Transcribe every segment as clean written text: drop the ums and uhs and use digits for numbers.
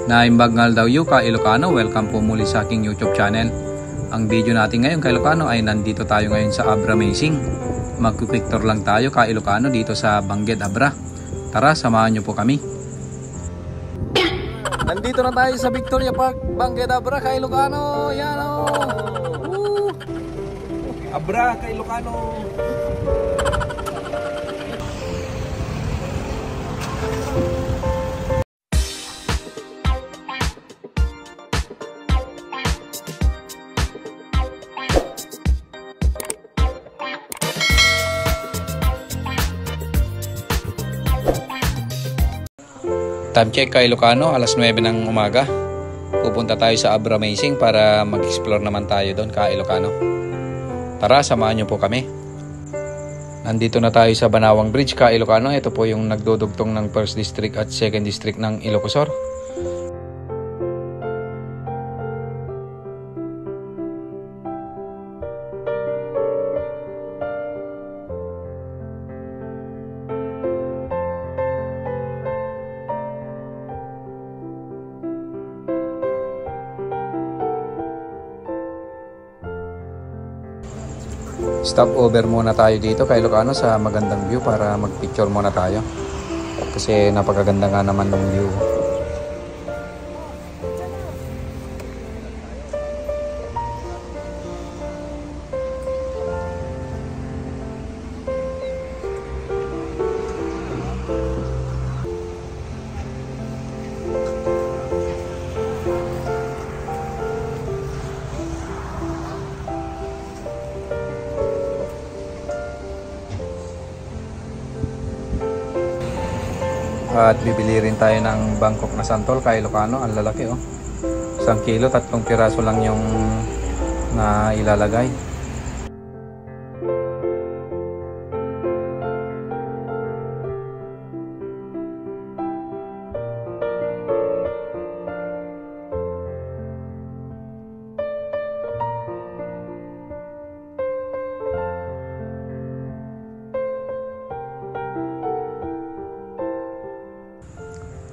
Naimbagnal daw yu ka Ilocano, welcome po muli sa aking YouTube channel. Ang video natin ngayon ka Ilocano ay nandito tayo ngayon sa Abra Amazing. Mag-quick tour lang tayo ka Ilocano dito sa Bangged Abra. Tara, samahan nyo po kami. Nandito na tayo sa Victoria Park, Bangged Abra ka Ilocano. Yan o. Abra ka Ilocano. Time check ka Ilocano, alas 9 ng umaga. Pupunta tayo sa Abra Amazing para mag-explore naman tayo doon ka Ilocano. Tara, samahan nyo po kami. Nandito na tayo sa Banawang Bridge ka Ilocano. Ito po yung nagdudugtong ng 1st District at 2nd District ng Ilocosur. Stop over muna tayo dito kay Ilocano sa magandang view para mag-picture muna tayo. Kasi napakaganda nga naman ng view. At bibili rin tayo ng Bangkok na santol kay Ilocano. Ang lalaki oh. 1 kilo, 3 piraso lang yung na ilalagay.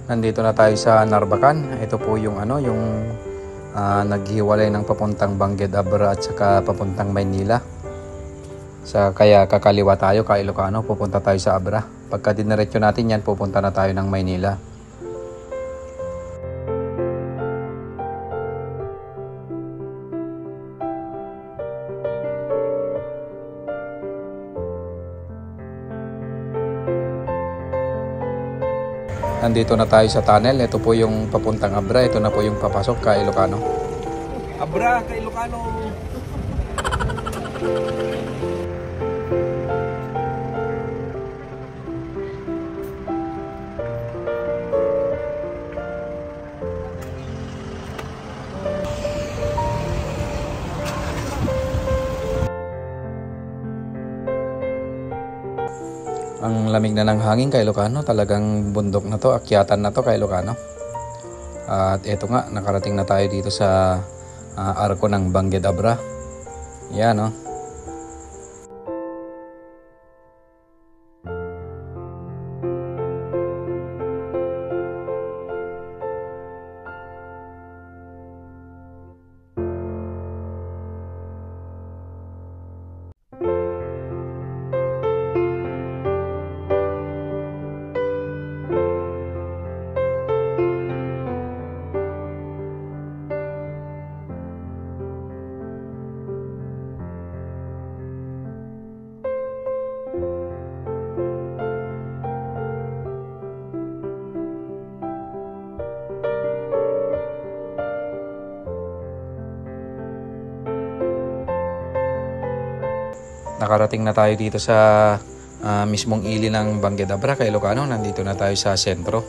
Nandito na tayo sa Narbacan. Ito po yung naghiwalay ng papuntang Bangged Abra at saka papuntang Maynila. Kaya kakaliwa tayo ka Ilocano, pupunta tayo sa Abra. Pagka diniretso natin yan, pupunta na tayo ng Maynila. Nandito na tayo sa tunnel. Ito po yung papuntang Abra. Ito na po yung papasok ka Ilocano. Abra ka Ilocano. Ang lamig na ng hangin kay Ilocano, talagang bundok na to, akyatan na to kay Ilocano. At eto nga, nakarating na tayo dito sa arko ng Bangged Abra. Yan oh. Nakarating na tayo dito sa mismong ili ng Bangged Abra kay Ilocano. Nandito na tayo sa sentro.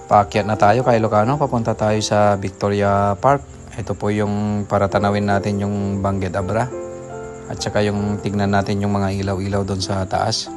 Paakyat na tayo kay Ilocano, papunta tayo sa Victoria Park. Ito po yung para tanawin natin yung Bangged Abra. At saka yung tignan natin yung mga ilaw-ilaw doon sa taas.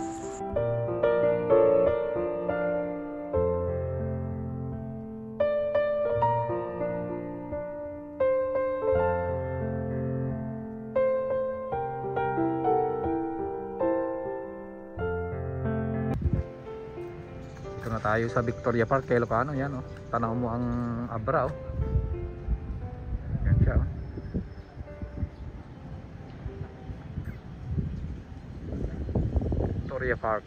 Ito na tayo sa Victoria Park kay Ilocano. Yan oh. Tanaw mo ang Abra oh. Yan siya oh. Victoria Park.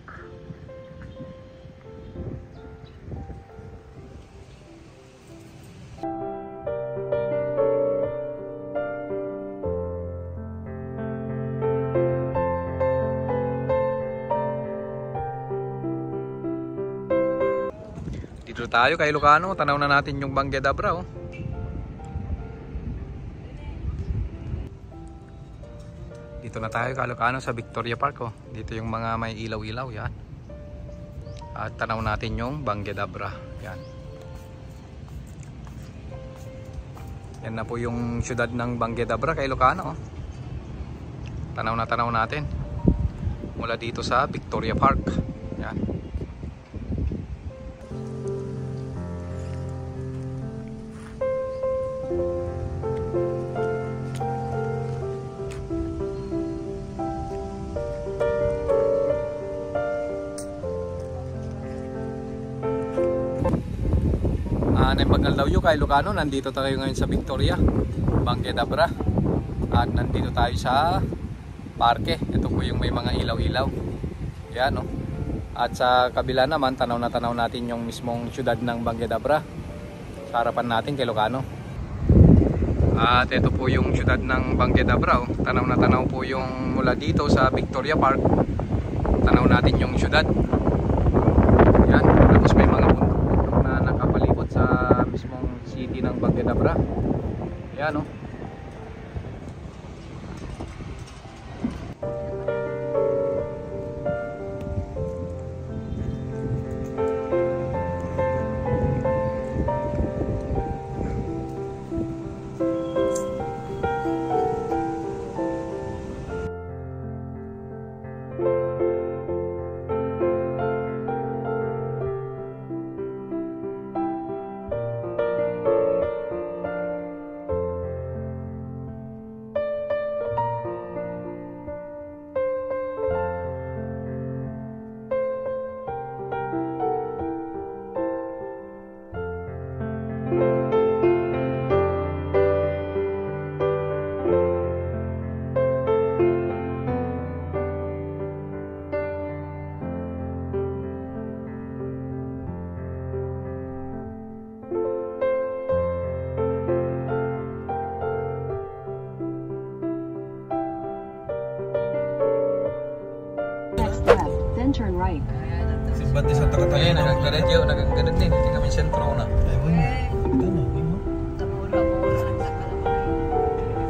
Dito tayo kay Ilocano, tanaw na natin yung Bangged Abra oh. Dito na tayo kay Ilocano sa Victoria Park oh. Dito yung mga may ilaw-ilaw yan. At tanaw natin yung Bangged Abra. Yan. Yan na po yung syudad ng Bangged Abra kay Ilocano oh. Tanaw na tanaw natin. Mula dito sa Victoria Park. Yan. Naibagal daw yung kay Ilocano, nandito tayo ngayon sa Victoria, Bangged Abra. At nandito tayo sa parke. Ito po yung may mga ilaw-ilaw. Yan oh. At sa kabila naman, tanaw na tanaw natin yung mismong syudad ng Bangged Abra. Sa harapan natin kay Ilocano. At ito po yung syudad ng Bangged Abra oh. Tanaw na tanaw po yung mula dito sa Victoria Park. Tanaw natin yung syudad. Yan, tapos may mga bundok na nakapalibot sa mismong city ng Bangged Abra. Yan oh. Then turn right. Simbat di Santa Catalina. Nagagaradyo, nagagaradyo din. Hindi kami sentro na.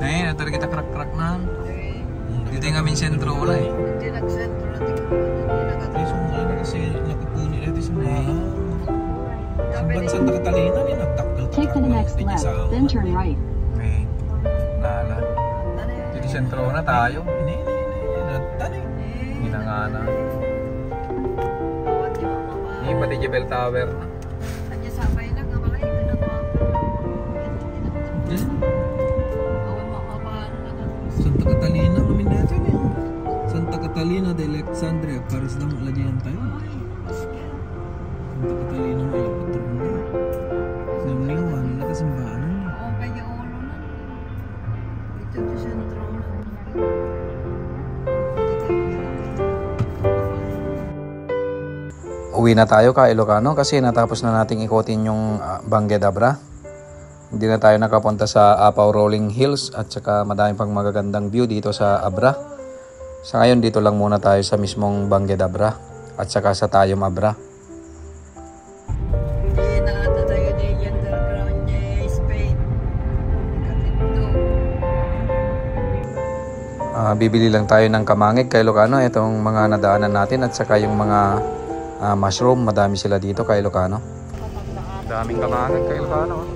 Ay, natari kita krak-krak na. Dito yung aming sentro wala eh. Hindi nagsentro na tingnan. Kasi nakapuni na ito sa mga Simbat Santa Catalina. Take to the next left, then turn right. Ay, nala. Dito sentro na tayo. Hindi na nga na. Hindi pati Jebel Tower na. Kanya sabay na nga malay ka na mga. Santa Catalina kami natin eh. Santa Catalina de Alexandria. Paris lang alagyan tayo. Santa Catalina may patron na. Namliwan, nakasimbahan na. Oo, kaya ulo na. Dito sa sentro na. Uwi na tayo kay Ilocano kasi natapos na nating ikotin yung Bangged Abra. Hindi na tayo nakapunta sa Apaw Rolling Hills at saka madami pang magagandang view dito sa Abra. Sa ngayon dito lang muna tayo sa mismong Bangged Abra at saka sa Tayum Abra. Hindi na ata tayo na yung underground niya Spain. Katito. Bibili lang tayo ng kamangig kay Ilocano. Itong mga nadaanan natin at saka yung mga mushroom. Madami sila dito kay Ilocano. Matandaan Daming kamangag kay Ilocano. Oh.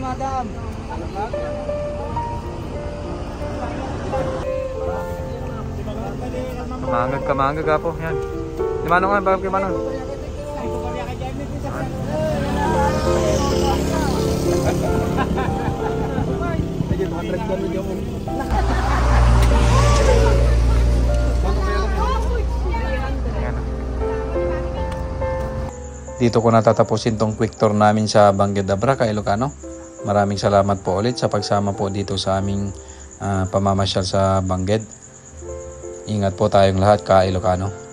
Madam. Kamangag po. Yan. Di manong nga, bakit kay manong? Dito ko natatapusin tong quick tour namin sa Bangged Abra, ka Ilocano. Maraming salamat po ulit sa pagsama po dito sa aming pamamasyal sa Bangged. Ingat po tayong lahat, ka Ilocano.